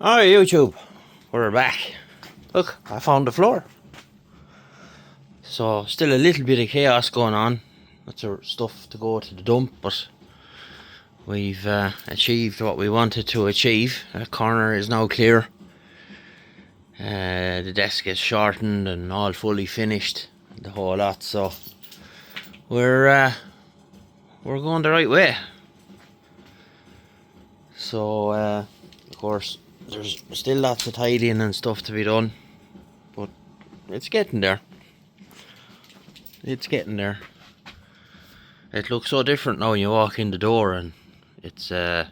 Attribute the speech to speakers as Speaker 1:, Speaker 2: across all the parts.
Speaker 1: Alright, YouTube, we're back. Look, I found the floor. So, still a little bit of chaos going on. Lots of stuff to go to the dump, but we've achieved what we wanted to achieve. That corner is now clear. The desk is shortened and all fully finished, the whole lot. So, we're going the right way. So, of course, there's still lots of tidying and stuff to be done, but it's getting there. It's getting there. It looks so different now when you walk in the door and it's all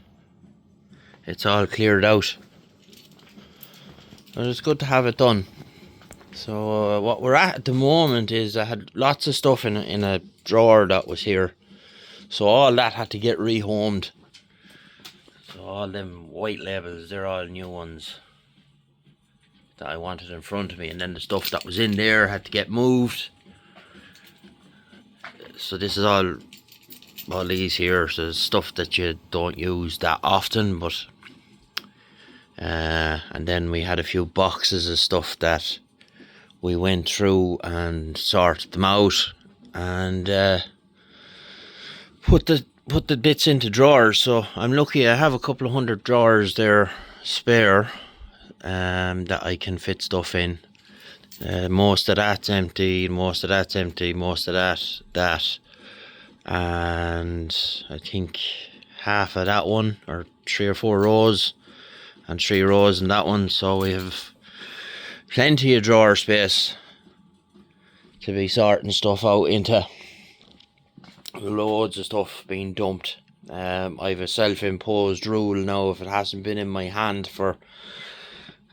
Speaker 1: cleared out. But it's good to have it done. So what we're at the moment is I had lots of stuff in a drawer that was here. So all that had to get rehomed. So all them white labels, they're all new ones that I wanted in front of me, and then the stuff that was in there had to get moved. So this is all these here, so stuff that you don't use that often, but and then we had a few boxes of stuff that we went through and sorted them out and put the bits into drawers. So I'm lucky I have a couple of hundred drawers there spare that I can fit stuff in. Most of that's empty, most of that's empty, most of that, and I think half of that one, or 3 or 4 rows, and 3 rows in that one. So we have plenty of drawer space to be sorting stuff out into. Loads of stuff being dumped. I've a self-imposed rule now: if it hasn't been in my hand for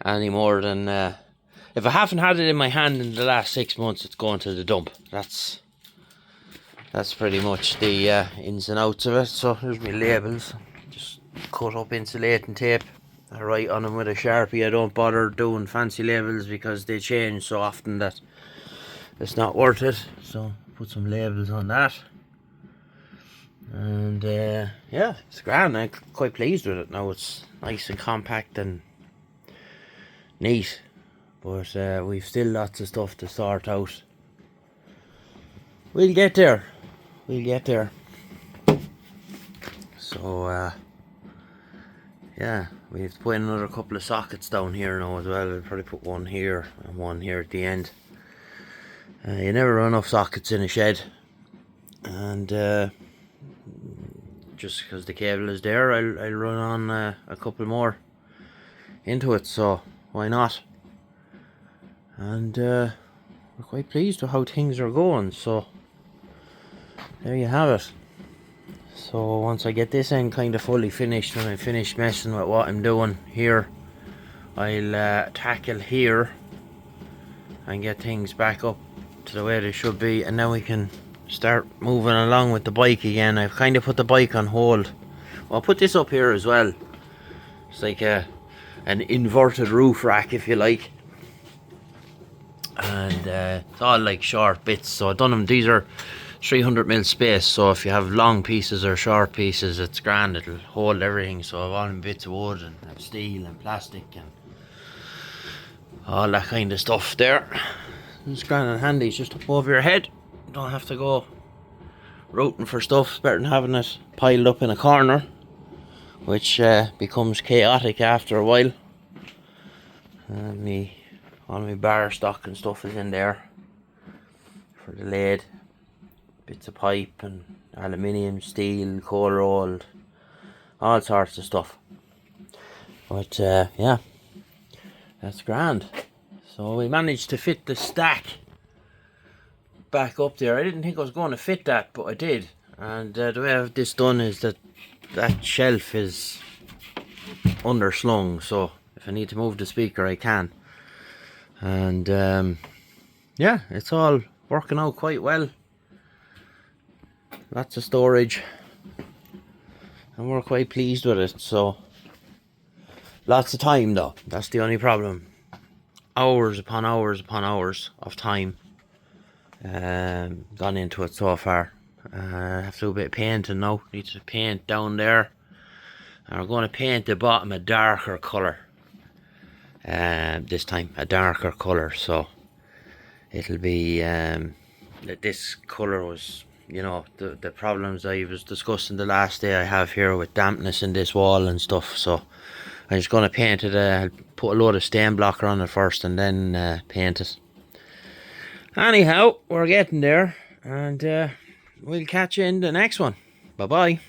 Speaker 1: any more than if I haven't had it in my hand in the last 6 months, it's going to the dump. That's pretty much the ins and outs of it. So here's my labels, just cut up insulating tape. I write on them with a Sharpie. I don't bother doing fancy labels because they change so often that it's not worth it. So put some labels on that. And yeah, it's grand. I'm quite pleased with it now. It's nice and compact and neat, but we've still lots of stuff to sort out. We'll get there. So yeah, we have to put in another couple of sockets down here now as well. I'll probably put one here and one here at the end. You never run enough sockets in a shed, and just because the cable is there, I'll run on a couple more into it, so why not? And we're quite pleased with how things are going, so there you have it. So once I get this end kind of fully finished, when I finish messing with what I'm doing here, I'll tackle here and get things back up to the way they should be, and then we can start moving along with the bike again. I've kind of put the bike on hold. Well, I'll put this up here as well. It's like an inverted roof rack, if you like, and it's all like short bits. So I've done them. These are 300mm space, so if you have long pieces or short pieces, it's grand. It'll hold everything. So I've all them bits of wood and steel and plastic and all that kind of stuff there. It's grand and handy. It's just up over your head. Don't have to go rooting for stuff. It's better than having it piled up in a corner, which becomes chaotic after a while. And all my bar stock and stuff is in there for the lathe. Bits of pipe and aluminium, steel, cold rolled, all sorts of stuff. But yeah, that's grand. So we managed to fit the stack back up there. I didn't think I was going to fit that, but I did. And the way I have this done is that shelf is underslung, so if I need to move the speaker I can. And yeah, it's all working out quite well. Lots of storage, and we're quite pleased with it. So lots of time though, that's the only problem. Hours upon hours upon hours of time gone into it so far. I have to do a bit of painting now. Need to paint down there, and we're going to paint the bottom a darker colour. this time a darker colour, so it'll be this colour was, you know, the problems I was discussing the last day I have here with dampness in this wall and stuff. So I'm just going to paint it. I'll put a load of stain blocker on it first and then paint it. Anyhow, we're getting there, and we'll catch you in the next one. Bye bye.